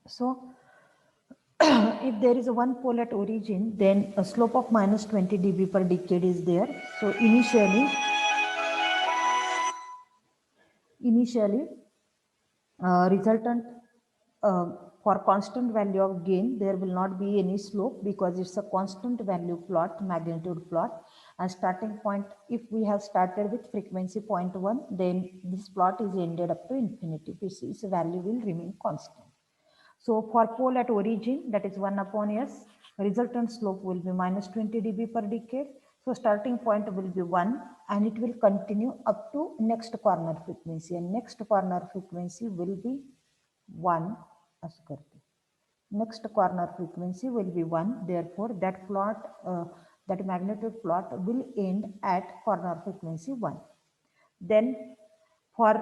So if there is a one pole at origin, then a slope of minus 20 dB per decade is there. So initially resultant uh, for constant value of gain, there will not be any slope because it's a constant value plot, magnitude plot. And starting point, if we have started with frequency 0.1, then this plot is ended up to infinity. Its value will remain constant. So for pole at origin, that is 1 upon s, resultant slope will be minus 20 dB per decade. So starting point will be 1 and it will continue up to next corner frequency, and next corner frequency will be 1. Next corner frequency will be 1. Therefore, that plot, that magnitude plot will end at corner frequency 1. Then for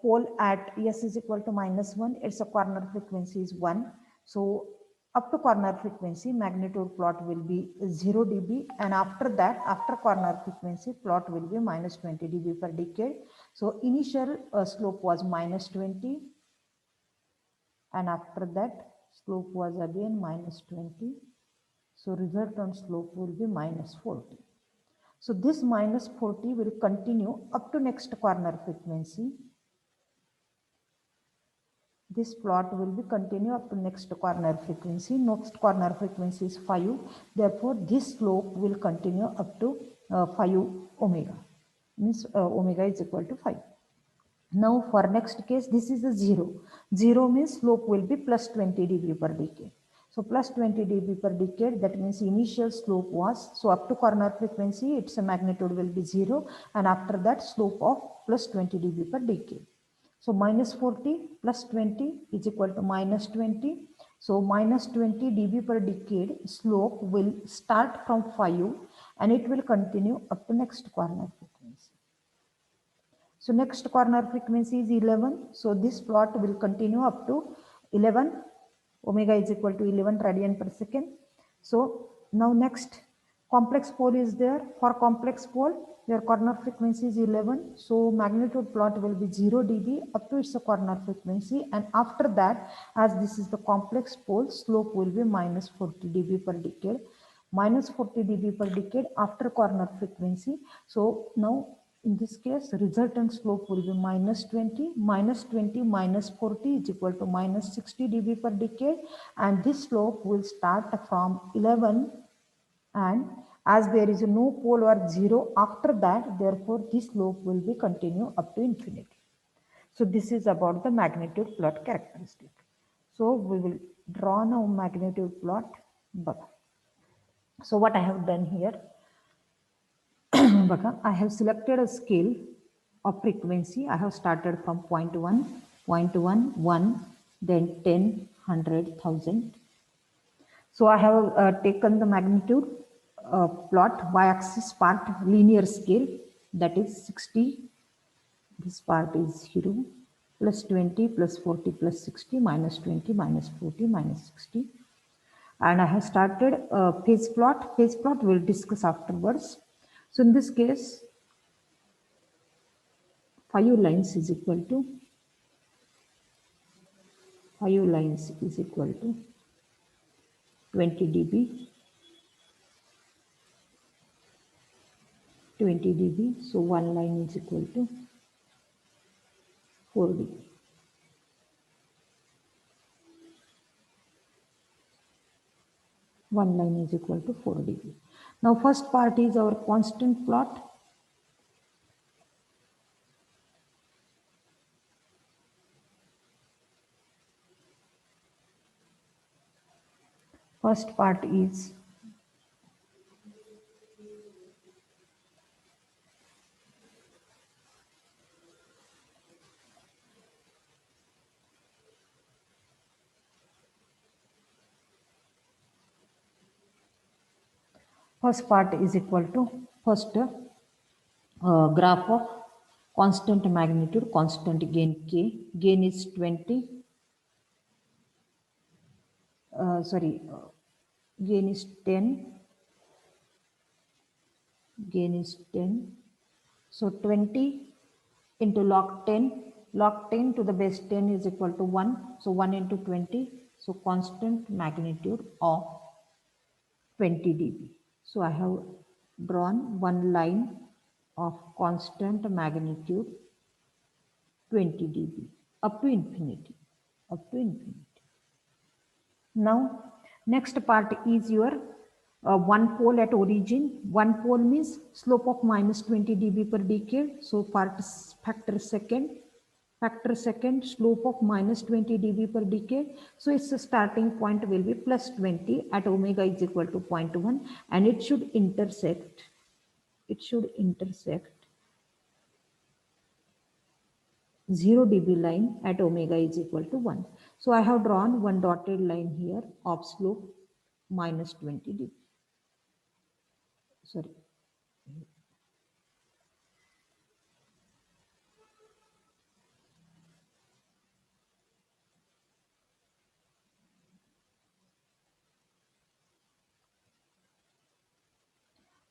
pole at s is equal to minus 1, its a corner frequency is 1. So up to corner frequency, magnitude plot will be 0 dB, and after that, after corner frequency, plot will be minus 20 dB per decade. So initial slope was minus 20, and after that slope was again minus 20. So resultant slope will be minus 40. So this minus 40 will continue up to next corner frequency. This plot will be continue up to next corner frequency. Next corner frequency is 5. Therefore, this slope will continue up to 5 omega. Means omega is equal to 5. Now for next case, this is a 0. 0 means slope will be plus 20 dB per decade. So plus 20 dB per decade, that means initial slope was, so up to corner frequency, its magnitude will be 0, and after that slope of plus 20 dB per decade. So minus 40 plus 20 is equal to minus 20. So minus 20 dB per decade slope will start from 5 and it will continue up to next corner frequency. So next corner frequency is 11. So this plot will continue up to 11. Omega is equal to 11 radian per second. So now next complex pole is there. For complex pole, your corner frequency is 11. So magnitude plot will be 0 dB up to its corner frequency. And after that, as this is the complex pole, slope will be minus 40 dB per decade. Minus 40 dB per decade after corner frequency. So now in this case, resultant slope will be minus 20. Minus 20 minus 40 is equal to minus 60 dB per decade. And this slope will start from 11, and as there is no pole or 0 after that, therefore this slope will be continue up to infinity. So this is about the magnitude plot characteristic. So we will draw now magnitude plot. So what I have done here, I have selected a scale of frequency. I have started from 0.1, 0.1, 1, then 10, 100, 1000. So I have taken the magnitude plot y-axis part linear scale, that is 60. This part is 0, plus 20, plus 40, plus 60, minus 20, minus 40, minus 60. And I have started phase plot. Phase plot we'll discuss afterwards. So in this case, 5 lines is equal to 20 dB, 20 dB. So one line is equal to 4 dB. One line is equal to 4 dB. Now first part is our constant plot. First part is equal to first graph of constant magnitude, constant gain k. Gain is 20. Gain is 10. Gain is 10. So 20 into log 10 log 10 to the base 10 is equal to 1. So 1 into 20. So constant magnitude of 20 dB. So I have drawn one line of constant magnitude 20 dB up to infinity. Now next part is your one pole at origin. One pole means slope of minus 20 dB per decade. So factor second slope of minus 20 dB per decade. So its starting point will be plus 20 at omega is equal to 0.1, and it should intersect 0 dB line at omega is equal to 1. So I have drawn one dotted line here of slope minus 20 dB. Sorry.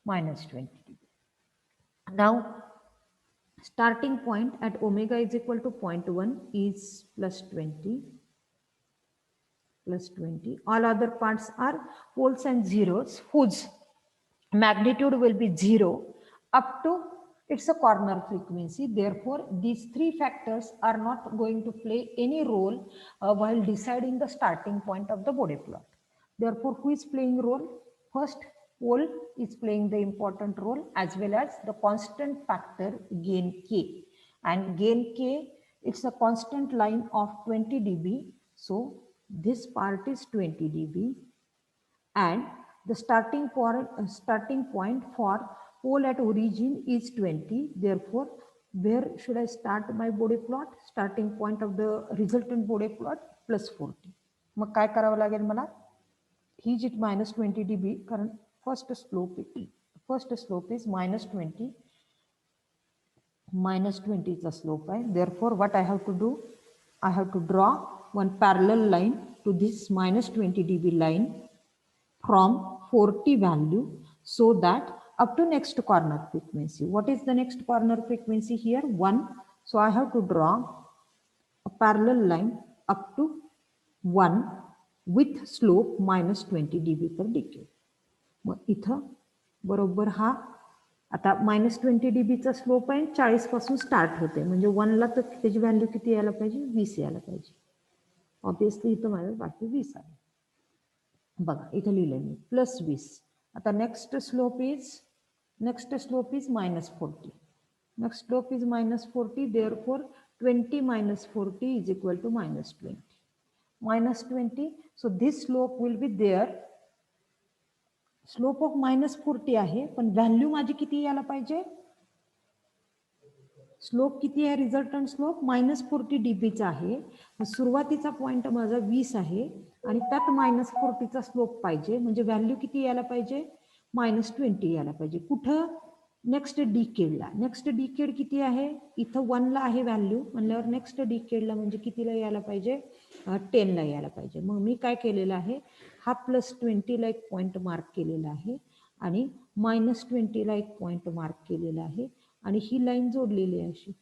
Minus 20 dB. Now starting point at omega is equal to 0.1 is plus 20. All other parts are poles and zeros whose magnitude will be 0 up to it's a corner frequency. Therefore, these three factors are not going to play any role while deciding the starting point of the Bode plot. Therefore, who is playing role? First, pole is playing the important role, as well as the constant factor gain k. And gain k, it's a constant line of 20 dB. So this part is 20 dB, and the starting point for pole at origin is 20. Therefore, where should I start my Bode plot? Starting point of the resultant Bode plot plus 40. मग काय करावं लागेल मला? ही जी minus 20 dB, कारण first slope is minus 20 is the slope. Therefore, what I have to do? I have to draw one parallel line to this minus 20 dB line from 40 value, so that up to next corner frequency. What is the next corner frequency here? 1. So I have to draw a parallel line up to 1 with slope minus 20 dB per decade. मग इथं बरोबर हा आता minus 20 dB चा slope आहे, 40 पासून start होते, म्हणजे 1 ला तर त्याची व्हॅल्यू किती यायला पाहिजे? 20 यायला पाहिजे. ऑब्वियसली इथं माझं बाकी 20 आहे. बघा इथं लिहिलंय मी प्लस 20. आता next slope is minus 40. Next slope is minus 40. Therefore, 20 minus 40 is equal to minus 20. Minus 20. So this slope will be there. Slope of minus 40 आहे, पण व्हॅल्यू माझी किती यायला पाहिजे? स्लोप किती आहे? रिझल्टंट स्लोप minus 40 dBचा आहे. सुरुवातीचा पॉइंट माझा 20 आहे आणि त्यात minus 40 चा स्लोप पाहिजे, म्हणजे व्हॅल्यू किती यायला पाहिजे? minus 20 यायला पाहिजे. कुठं? नेक्स्ट डिकेडला. नेक्स्ट डिकेड किती आहे? इथं 1 ला आहे व्हॅल्यू, म्हणल्यावर नेक्स्ट डिकेडला म्हणजे कितीला यायला पाहिजे? 10 ला यायला पाहिजे. मग मी काय केलेलं आहे? हा प्लस 20 ला एक पॉइंट मार्क केलेला आहे आणि minus 20 ला एक पॉइंट मार्क केलेला आहे आणि ही लाईन जोडलेली आहे अशी.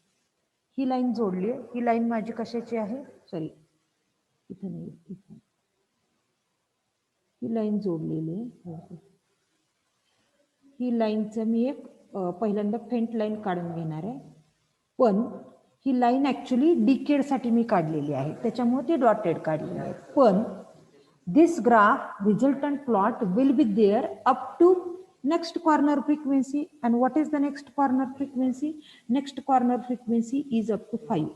ही लाईन जोडली आहे. ही लाईन माझी कशाची आहे? सॉरी, इथं नाही, इथं ही लाईन जोडलेली आहे. ही लाईनचं मी एक पहिल्यांदा फेंट लाईन काढून घेणार आहे, पण ही लाईन ऍक्च्युली डिकेडसाठी मी काढलेली आहे, त्याच्यामुळे ती डॉटेड काढलेली आहे. पण this graph resultant plot will be there up to next corner frequency. And what is the next corner frequency? Next corner frequency is up to 5.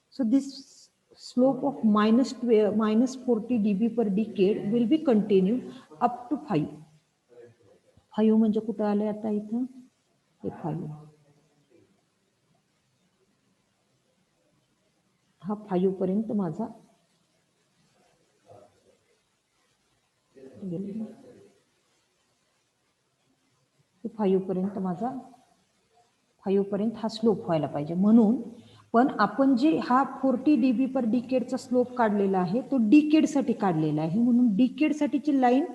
So this slope of minus 40 dB per decade will be continue up to 5. 5 म्हणजे कुठं आले आता इथं? हे 5. हा 5 पर्यंत माझा 5 पर्यंत माझा 5 पर्यंत हा स्लोप व्हायला पाहिजे. म्हणून पण आपण जे हा 40 dB पर डिकेडचा स्लोप काढलेला आहे तो डिकेडसाठी काढलेला आहे, म्हणून डिकेडसाठीची लाईन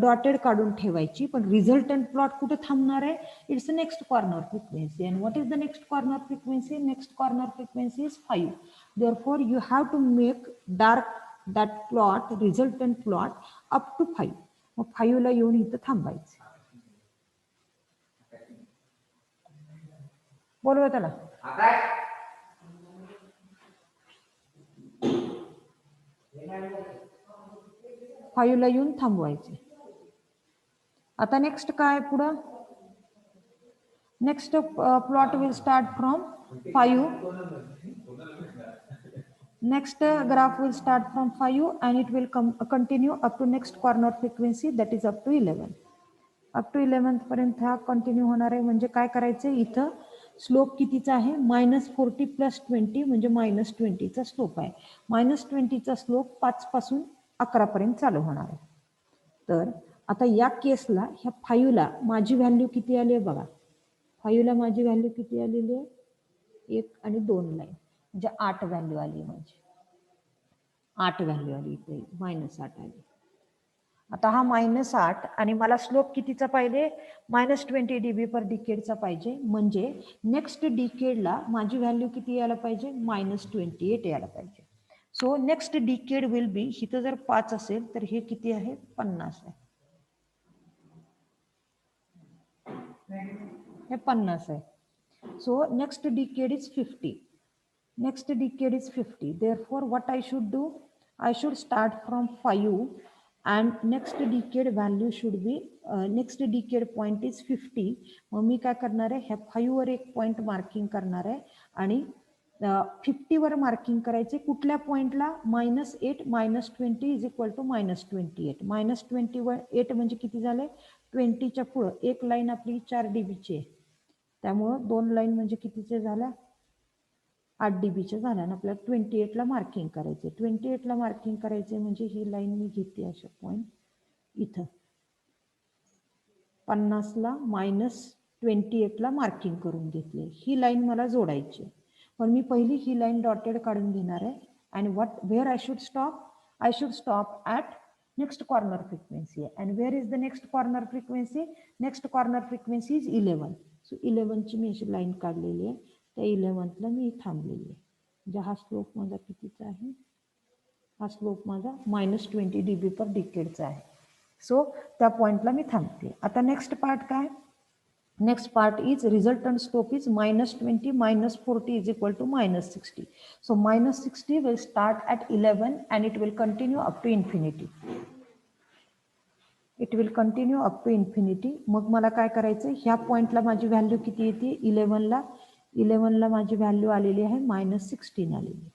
डॉटेड काढून ठेवायची. पण रिझल्टंट प्लॉट कुठे थांबणार आहे? It's next corner frequency. And what is the next corner frequency? Next corner frequency is 5. Therefore, you have to make dark that plot, resultant plot up to 5. मग 5 ला येऊन इथं थांबायचं. बोलवा त्याला. 5 ला येऊन थांबवायचे. आता नेक्स्ट काय पुढं? Next plot will start from 5. Next graph will start from 5 and it will continue up to next corner frequency, that is up to 11. Up to 11th पर्यंत हा कंटिन्यू होणार आहे. म्हणजे काय करायचं इथं स्लोप कितीचा आहे? -40 + 20 म्हणजे -20 चा स्लोप आहे. -20 चा स्लोप 5 पासून 11 पर्यंत चालू होणार आहे. तर आता या केसला ह्या 5 ला माझी व्हॅल्यू किती आली आहे बघा. 5 ला माझी व्हॅल्यू किती आलेली आहे? 1 आणि 2 लाईन म्हणजे 8 व्हॅल्यू आली माझी. 8 व्हॅल्यू आली इथे -8 आली. आता हा -8 आणि मला स्लोप कितीचा पाहिजे? -20 dB पर डिकेडचा पाहिजे. म्हणजे नेक्स्ट डिकेडला माझी व्हॅल्यू किती यायला पाहिजे? -28 यायला पाहिजे. So next decade will be, इथं जर 5 असेल तर हे किती आहे? 50 आहे. हे 50 आहे. So next decade is 50. Next decade is 50. Therefore, what I should do? I should start from 5 and next decade value should be, next decade point is 50. मग मी काय करणार आहे? ह्या 5 वर एक पॉइंट मार्किंग करणार आहे आणि 50 वर मार्किंग करायचे. कुठल्या पॉइंटला? -8 -20 इज इक्वल टू -28. -28 म्हणजे किती झाले? 20 च्या पुढं एक लाईन आपली 4 dB ची आहे. त्यामुळं 2 लाईन म्हणजे कितीचे झाल्या? 8 dBच्या झाल्या आणि आपल्याला 28 ला मार्किंग करायचे. 28 ला मार्किंग करायचे म्हणजे ही लाईन मी घेते अशा पॉइंट इथं 50 ला -28 ला मार्किंग करून घेतले. ही लाईन मला जोडायची. पण मी पहिली ही लाईन डॉटेड काढून घेणार आहे. And wear I should stop? I should stop at next corner frequency. And where is the next corner frequency? Next corner frequency is 11. सो 11 ची मी अशी लाईन काढलेली आहे. त्या 11th ला मी थांबलेली आहे. म्हणजे हा स्लोप माझा कितीचा आहे? हा स्लोप माझा -20 dB पर डिकेडचा आहे. सो त्या पॉइंटला मी थांबते. आता नेक्स्ट पार्ट काय? Next part is resultant slope is -20 -40 is equal to -60. So -60 will start at 11 and it will continue up to infinity. It will continue up to infinity. मग मला काय करायचं? ह्या पॉइंटला माझी व्हॅल्यू किती येते? 11 ला माझी व्हॅल्यू आलेली आहे -16 आलेली.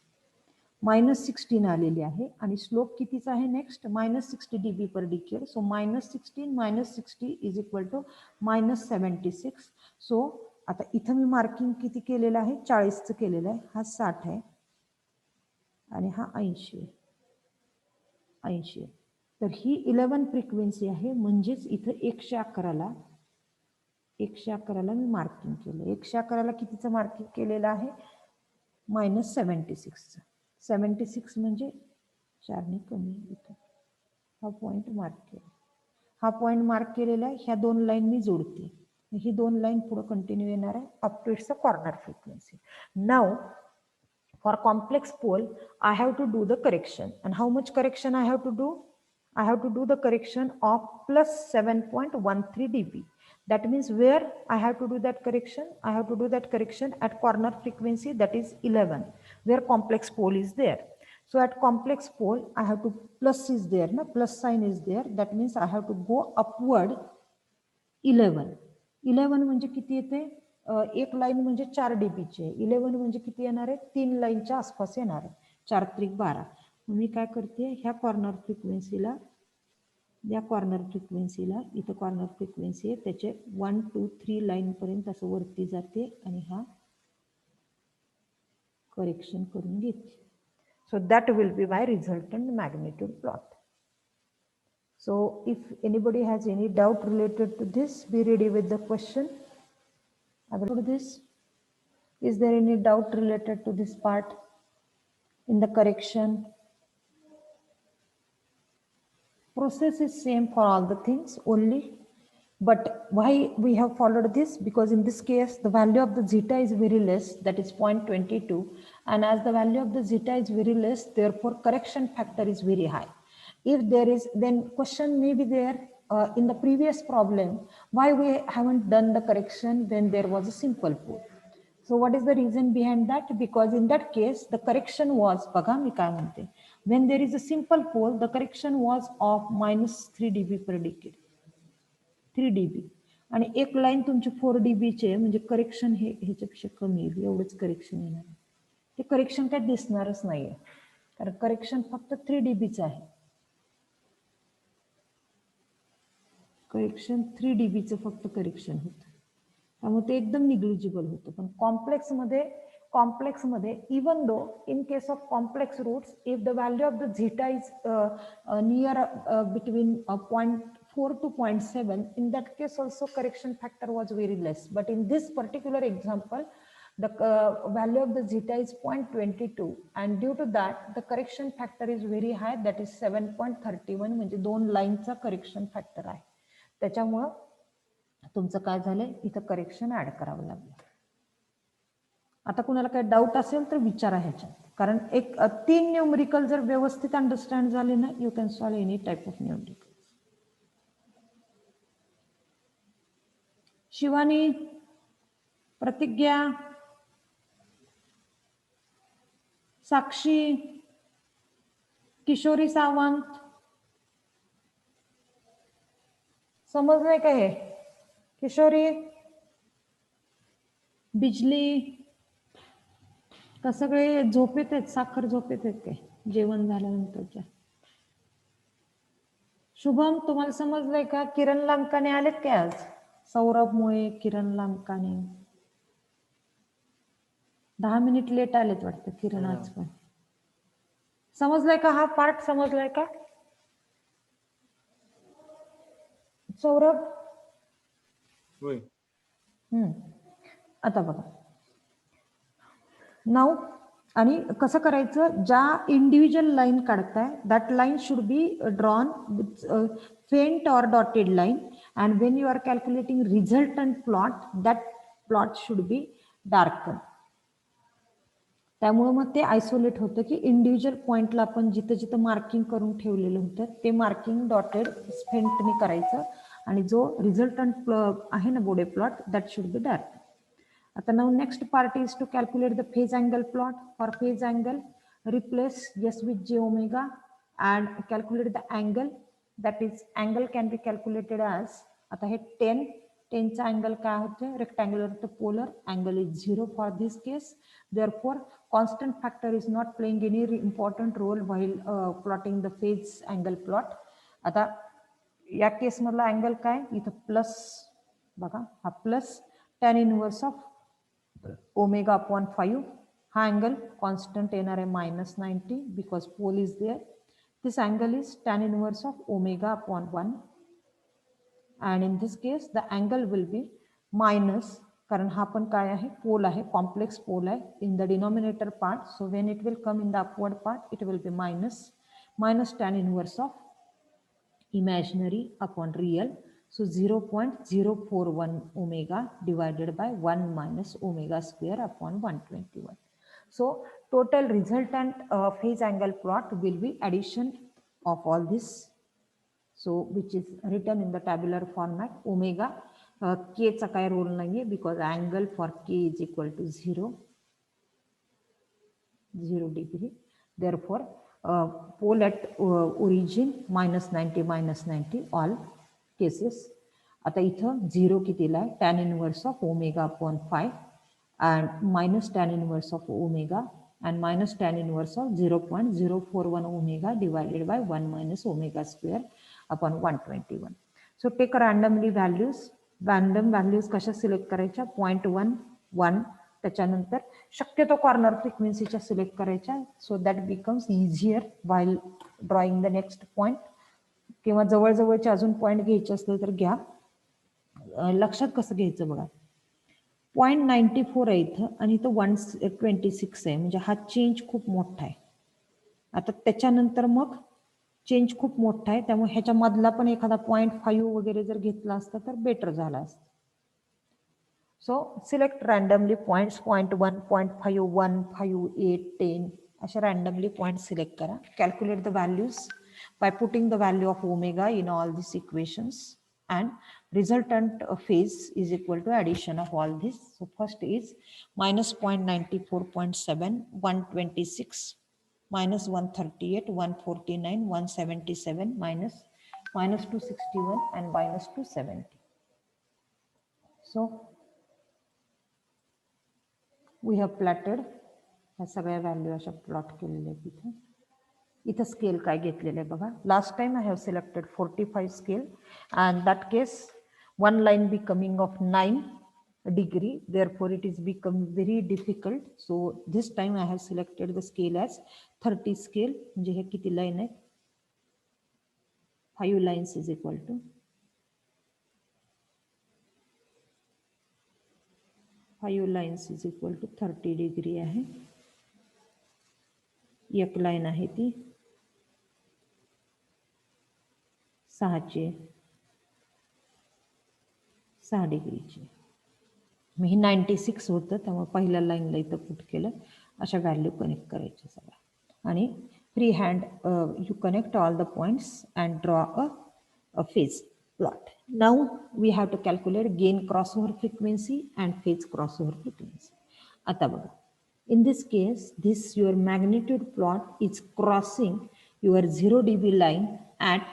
-16 आलेली आहे आणि स्लोप कितीचा आहे? नेक्स्ट -60 dB पर decade. So -16 -60 is equal to -76. So आता इथं मी मार्किंग किती केलेलं आहे? 40चं केलेलं आहे. हा 60 आहे आणि हा 80 आहे. 80 आहे. तर ही 11 फ्रिक्वेन्सी आहे. म्हणजेच इथं 111 ला मी मार्किंग केलं. 111 ला कितीचं मार्किंग केलेलं आहे? -76. 76 म्हणजे 4 ने कमी. इथं हा पॉइंट मार्क केला. हा पॉइंट मार्क केलेला आहे. ह्या 2 लाईन मी जोडते. ही 2 लाईन पुढे कंटिन्यू येणार आहे up to its corner frequency. Now for complex pole I have to do the correction. And how much correction I have to do? I have to do the correction of +7.13 dB. That means where I have to do that correction? I have to do that correction at corner frequency, that is 11, where complex pole is there. So at complex pole I have to, plus is there, no? Plus sign is there. That means I have to go upward 11. 11 म्हणजे किती येते? एक line म्हणजे 4 dB ची. 11 म्हणजे किती येणार आहे? 3 लाईनच्या आसपास येणार आहे. 4 त्रिक 12. मी काय करते? ह्या कॉर्नर फ्रिक्वेन्सीला, या कॉर्नर फ्रिक्वेन्सीला, इथं कॉर्नर फ्रिक्वेन्सी आहे त्याचे 1 2 3 लाईन पर्यंत असं वरती जाते आणि हा करेक्शन करून घेते. So that will be my resultant magnitude plot. So if anybody has any doubt related to this, be ready with the question. About this, is there any doubt related to this part in the correction? Process is same for all the things only, but why we have followed this? Because in this case the value of the zeta is very less, that is 0.22, and as the value of the zeta is very less, therefore correction factor is very high. If there is, then question may be there in the previous problem, why we haven't done the correction when there was a simple pole. So what is the reason behind that? Because in that case, the correction was, when there is a simple pole, the correction was of -3 dB per decade. 3 dB. आणि एक line तुमची 4 dB चे म्हणजे correction हे ह्याच्यापेक्षा कमी येईल, एवढंच correction येणार. ते करेक्शन काय दिसणारच नाहीये, कारण करेक्शन फक्त 3 dB चं आहे. करेक्शन 3 dB चं फक्त करेक्शन होतं, त्यामुळे ते एकदम निग्लिजिबल होतं. पण कॉम्प्लेक्स मध्ये even though in case of complex roots, if the value of the zeta is near between 0.4 to 0.7, in that case also correction factor was very less. But in this particular example, the value of the zeta is 0.22, and due to that the correction factor is very high, that is 7.31, म्हणजे 2 लाईनचा correction factor आहे. त्याच्यामुळे तुमचं काय झालंय, इथं correction add करावं लागलं. आता कुणाला काही डाऊट असेल तर विचारा ह्याच्यात, कारण एक 3 न्यूमरिकल जर व्यवस्थित अंडरस्टँड झाले ना, you can solve any type of numerical. Shivani, प्रतिज्ञा, साक्षी, किशोरी सावंत, समजलंय का हे? किशोरी, बिजली, का सगळे झोपेत आहेत, साखर झोपेत आहेत काय जेवण झाल्यानंतरच्या? शुभम, तुम्हाला समजलंय का? किरण लांकाने आलेत काय आज? सौरभ मुळे, किरण लांकाने 10 मिनिट लेट आलेत वाटतं किरण आज पण. समजलंय का? हा पार्ट समजलाय का सौरभ? होय. आता बघा नाव, आणि कसं करायचं, ज्या इंडिव्हिज्युअल लाईन काढताय that line should be drawn with faint or dotted line, and when you are calculating resultant plot, that plot should be darken. त्यामुळे मग ते आयसोलेट होतं की इंडिव्हिज्युअल पॉइंटला आपण जिथं जिथं मार्किंग करून ठेवलेलं होतं ते मार्किंग डॉटेड फेंटने करायचं, आणि जो रिझल्टंट आहे ना Bode plot, that should be dark. आता now next part is to calculate the phase angle plot. For phase angle, replace yes with j omega and calculate the angle. That is, angle can be calculated as, आता हे 10 चा angle काय होते, rectangular to polar, angle is 0 for this case. Therefore, constant factor is not playing any important role while plotting the phase angle plot. आता या case मधला angle काय, इथं plus बघा, हा plus tan inverse of omega upon 5. हा angle constant येणार आहे -90 because pole is there. This angle is tan inverse of omega upon 1, and in this case the angle will be minus, कारण हा पण काय आहे, पोल आहे, कॉम्प्लेक्स पोल आहे in the denominator part. So when it will come in the upward part it will be minus tan inverse of imaginary upon real. So 0.041 omega divided by 1 minus omega square upon 121. So total resultant phase angle plot will be addition of all this, so which is written in the tabular format. Omega k चा काय role नाहीये because angle for k is equal to 0 degree. Therefore pole at origin -90 all cases. आता इथं 0 कितीला आहे, tan inverse of omega upon 5 and minus tan inverse of omega and minus tan inverse of 0.041 omega divided by 1 minus omega square upon 121. So take randomly values. Random values कशा select करायच्या, 0.1, 1, त्याच्यानंतर शक्यतो corner फ्रिक्वेन्सीच्या select करायच्या, so that becomes easier while drawing the next point. किंवा जवळजवळचे अजून point घ्यायचे असले तर घ्या. लक्षात कसं घ्यायचं बघा, 0.94 आहे इथं आणि इथं 126 आहे, म्हणजे हा चेंज खूप मोठा आहे. आता त्याच्यानंतर मग चेंज खूप मोठा आहे, त्यामुळे ह्याच्या मधला पण एखादा 0.5 वगैरे जर घेतला असता तर बेटर झाला असता. So select randomly points 0.1, 0.5, 1, 5, 8, 10 अशा randomly points select करा. Calculate the values by putting the value of omega in all these equations, and resultant phase is equal to addition of all this. So first is minus 0.94.7, 126, minus 138, 149, 177, minus 261 and minus 270. So we have plotted ह्या सगळ्या value अशा plot केलेल्या आहेत इथे. इथं scale काय घेतलेलं आहे बघा. Last time I have selected 45 scale and that case one line becoming of 9 degree, therefore it is become very difficult. So this time I have selected the scale as 30 scale. म्हणजे हे किती line आहेत, 5 lines is equal to 5 lines is equal to 30 degree आहे. एक line आहे ती 6 डिग्रीची. मग ही 96 होतं, त्यामुळे पहिल्या लाईनला इथं पुट केलं. अशा व्हॅल्यू कनेक्ट करायच्या सगळ्या आणि free hand you connect all the points and draw a phase plot. Now we have to calculate gain crossover frequency and phase crossover frequency. आता बघा, in this case this your magnitude plot is crossing your 0 dB line at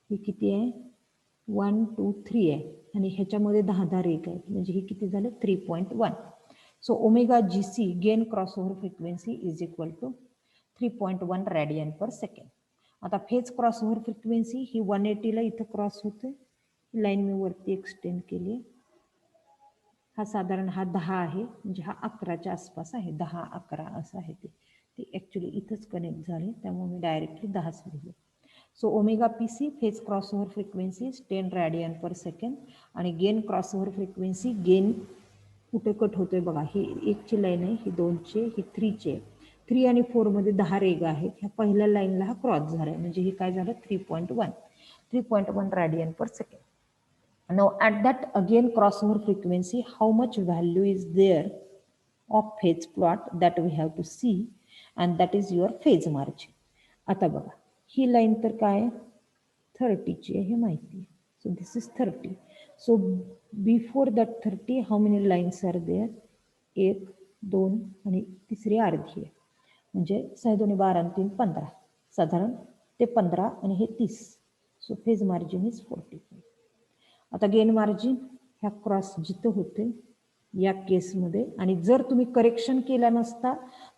ही किती आहे 1 2 3 आहे आणि ह्याच्यामध्ये 10 रेग आहेत, म्हणजे हे किती झालं 3.1. So omega GC gain crossover frequency is equal to 3.1 radian per second. आता फेज क्रॉसओव्हर फ्रिक्वेन्सी ही 180 ला इथं क्रॉस होते. लाईन मी वरती एक्सटेंड केली. हा साधारण हा 10 आहे, म्हणजे हा 11च्या आसपास आहे, 10 11 असं आहे. ते ॲक्च्युली इथंच कनेक्ट झाले, त्यामुळे मी डायरेक्टली 10च लिहिले. So omega PC phase crossover frequency 10 radian per second आणि गेन क्रॉसओव्हर फ्रिक्वेन्सी गेन कुठे कट होतोय बघा. ही 1ची लाईन आहे, ही 2ची, ही 3ची. 3 आणि 4 मध्ये 10 रेगा आहेत. ह्या पहिल्या लाईनला हा क्रॉस झालाय, म्हणजे हे काय झालं 3.1 radian per second. Now at that again crossover frequency, how much value is there of phase plot that we have to see, and that is your phase margin. आता बघा, ही लाईन तर काय 30 ची आहे हे माहिती आहे. So this is 30. So before that 30 how many lines are there? 1 2 आणि तिसरी अर्धी आहे, म्हणजे 6 2 12 आणि 3 15, साधारण ते 15 आणि हे 30. So phase margin is 45. आता गेन मार्जिन ह्या क्रॉस जिथं होते या केसमध्ये, आणि जर तुम्ही करेक्शन केला नसता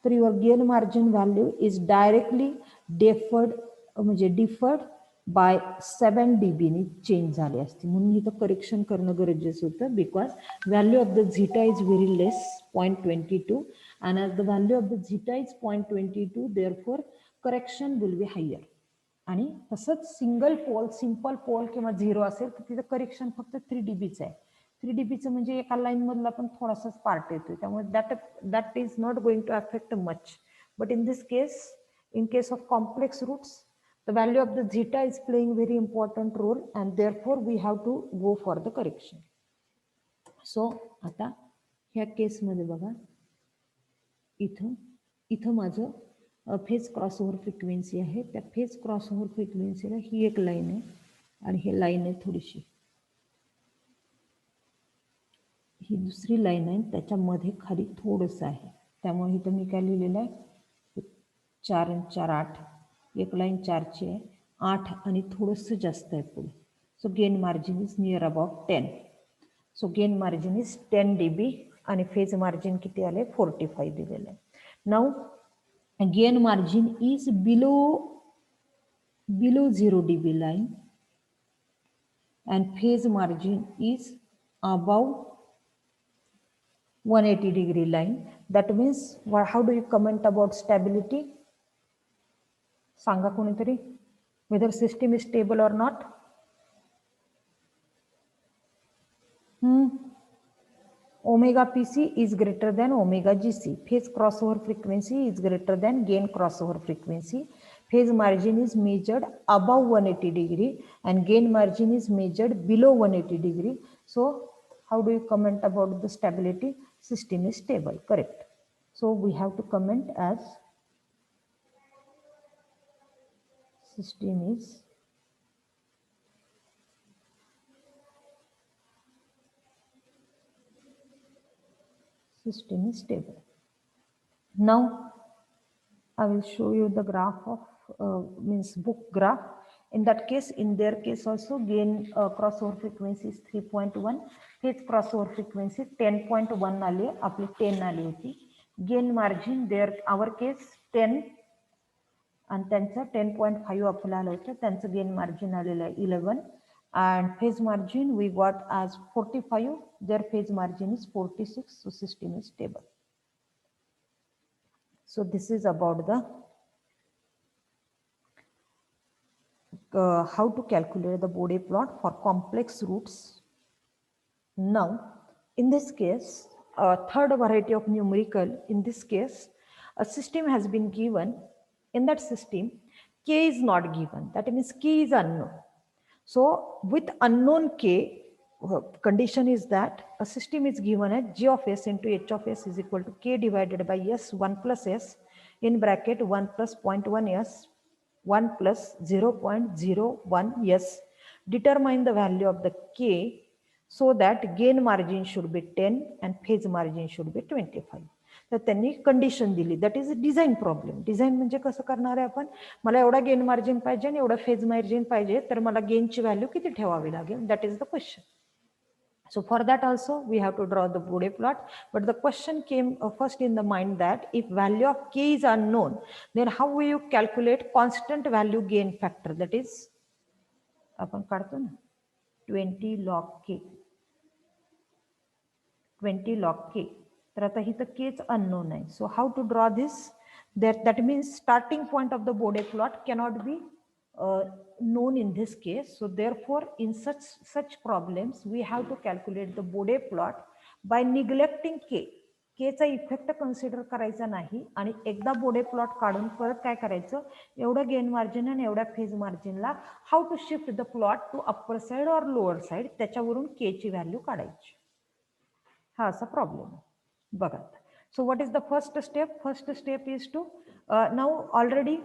तर your gain margin value is directly differed by 7 dB ने चेंज झाले असते. म्हणून इथं करेक्शन करणं गरजेचं होतं, because value of the zeta is very less 0.22 and as the value of the zeta is 0.22 therefore correction will be higher. आणि तसंच सिंपल पोल किंवा 0 असेल तर तिथं करेक्शन फक्त 3 dBचं आहे. 3 dBचं म्हणजे एका लाईन मधला पण थोडासाच पार्ट येतोय, त्यामुळे that is not going to affect much. But in this case, in case of complex roots, the value of the zeta is playing very important role and therefore we have to go for the correction. So आता ह्या case मध्ये बघा, इथं माझं phase crossover frequency आहे. त्या phase crossover फ्रिक्वेन्सीला ही एक line आहे आणि हे लाईन आहे थोडीशी, ही दुसरी लाईन आहे, त्याच्यामध्ये खाली थोडंसं आहे. त्यामुळे इथं मी काय लिहिलेलं आहे 4 आणि 4 8, एक लाईन 4ची आहे, 8 आणि थोडंसं जास्त आहे पुढे. So gain margin is near about 10. So gain margin is 10 dB आणि फेज मार्जिन किती आले 45 दिलेलं आहे. Now gain margin is below 0 dB line and phase margin is above 180 degree line. That means how do you comment about stability? सांगा कोणीतरी, whether system is stable or not. Omega PC is greater than omega GC. Phase crossover frequency is greater than gain crossover frequency. Phase margin is measured above 180 degree and gain margin is measured below 180 degree. So How do you comment about the stability? System is stable, correct. So we have to comment as system is stable. Now I will show you the graph of means book graph. In that case, in their case also, gain crossover frequency is 3.1, phase crossover frequency 10.1 आली, आपली 10 आली होती. Gain margin there our case 10 आणि त्यांचं 10.5 आपल्याला आलं होतं, त्यांचं गेन मार्जिन आलेलं आहे 11 and phase margin we got as 45, their phase margin is 46, so system is stable. So this is about the how to calculate the Bode plot for complex roots. Now in this case, a third variety of numerical, in this case a system has been given. In that system k is not given, that means k is unknown. So with unknown k, condition is that a system is given as g of s into h of s is equal to k divided by s 1 plus s in bracket 1 plus 0.1 s 1 plus 0.01 s. Determine the value of the k so that gain margin should be 10 and phase margin should be 25. तर त्यांनी condition दिली, that is design problem. Design म्हणजे कसं करणार आहे आपण, मला एवढा गेन मार्जिन पाहिजे आणि एवढा फेज मार्जिन पाहिजे, तर मला गेनची व्हॅल्यू किती ठेवावी लागेल, that is the question. So for that also we have to draw the Bode plot, but the question came first in the mind that if value of k is unknown, then how will you calculate constant value gain factor, that is आपण काढतो ना 20 log k, 20 log k. तर आता ही तर केच unknown आहे. So how to draw this, that means starting point of the Bode plot cannot be known in this case. So therefore in such problems we have to calculate the Bode plot by neglecting k. k चा effect consider करायचा नाही आणि एकदा बोडे plot काढून परत काय करायचं, एवढं गेन मार्जिन आणि एवढ्या फेज मार्जिनला how to shift the plot to upper side or lower side, त्याच्यावरून के ची व्हॅल्यू काढायची. हा असा प्रॉब्लेम बघा. So what is the first step? First step is to now already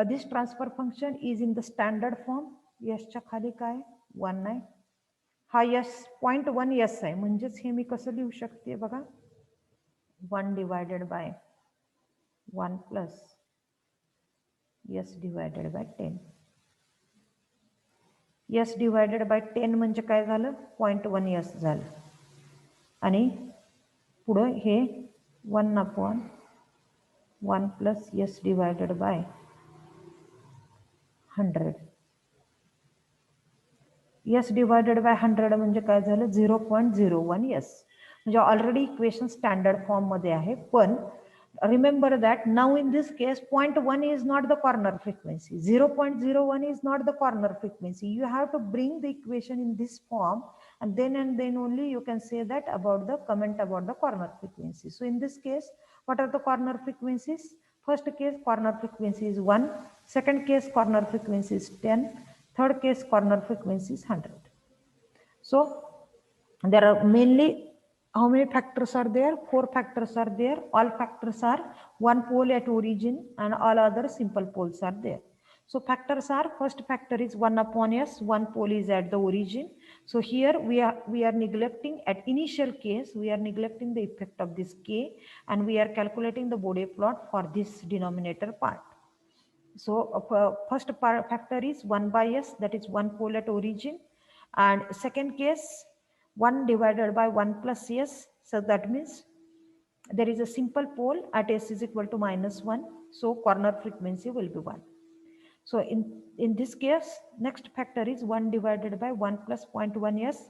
this transfer function is in the standard form. यसच्या खाली काय 1 आहे, हा यस 0.1 यस आहे, म्हणजेच हे मी कसं लिहू शकते बघा, 1 divided by 1 plus yes divided by 10. Yes divided by 10 म्हणजे काय झालं, 0.1 यस झालं आणि पुढं हे 1/1 plus yes divided by 100. Yes divided by 100 म्हणजे काय झालं, 0.01 यस. म्हणजे ऑलरेडी इक्वेशन स्टँडर्ड फॉर्म मध्ये आहे. पण remember that now in this case 0.1 is not the corner frequency, 0.01 is not the corner frequency. You have to bring the equation in this form and then only you can say that about the comment about the corner frequency. So in this case what are the corner frequencies? First case corner frequency is 1, second case corner frequency is 10, third case corner frequency is 100. So there are mainly how many factors are there? 4 factors are there. All factors are one pole at origin and all other simple poles are there. So factors are, first factor is 1/s, one pole is at the origin. So here we are neglecting at initial case, we are neglecting the effect of this k and we are calculating the Bode plot for this denominator part. So first factor is 1/s, that is one pole at origin, and second case 1 divided by 1 plus s, so that means there is a simple pole at s is equal to -1, so corner frequency will be 1. So in this case next factor is 1 divided by 1 plus 0.1 s,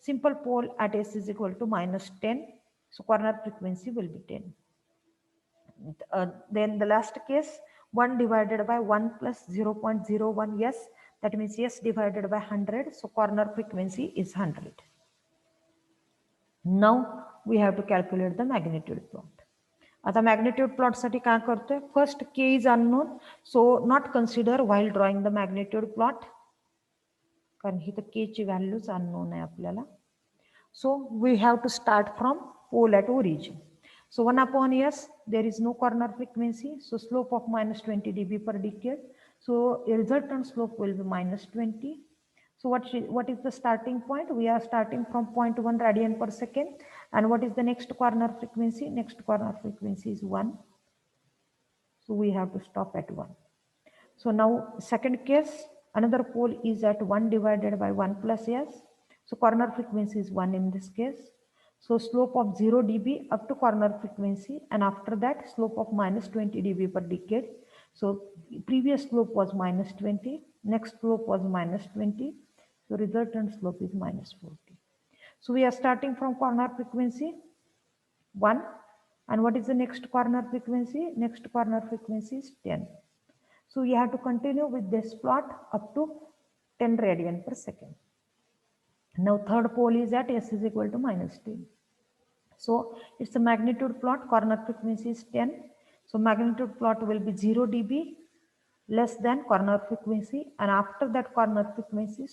simple pole at s is equal to -10, so corner frequency will be 10. Then the last case 1 divided by 1 plus 0.01 s, that means s divided by 100, so corner frequency is 100. Now we have to calculate the magnitude plot. आता magnitude plot साठी काय करतोय, first k is unknown, so not consider while drawing the magnitude plot, कारण ही तर k ची व्हॅल्यूच unknown आहे आपल्याला. So we have to start from pole at origin. So 1 upon S, there is no corner frequency. So slope of minus 20 dB per decade. So a resultant slope will be minus 20. So what is the starting point? We are starting from 0.1 radian per second. And what is the next corner frequency? Next corner frequency is 1. So we have to stop at 1. So now second case, another pole is at 1 divided by 1 plus S. So corner frequency is 1 in this case. So slope of 0 dB up to corner frequency, and after that slope of minus 20 dB per decade. So previous slope was minus 20, next slope was minus 20. So resultant slope is minus 40. So we are starting from corner frequency 1. And what is the next corner frequency? Next corner frequency is 10. So you have to continue with this plot up to 10 radian per second. Now third pole is at S is equal to minus 10. So it's a magnitude plot, corner frequency is 10. So magnitude plot will be 0 dB less than corner frequency, and after that corner frequency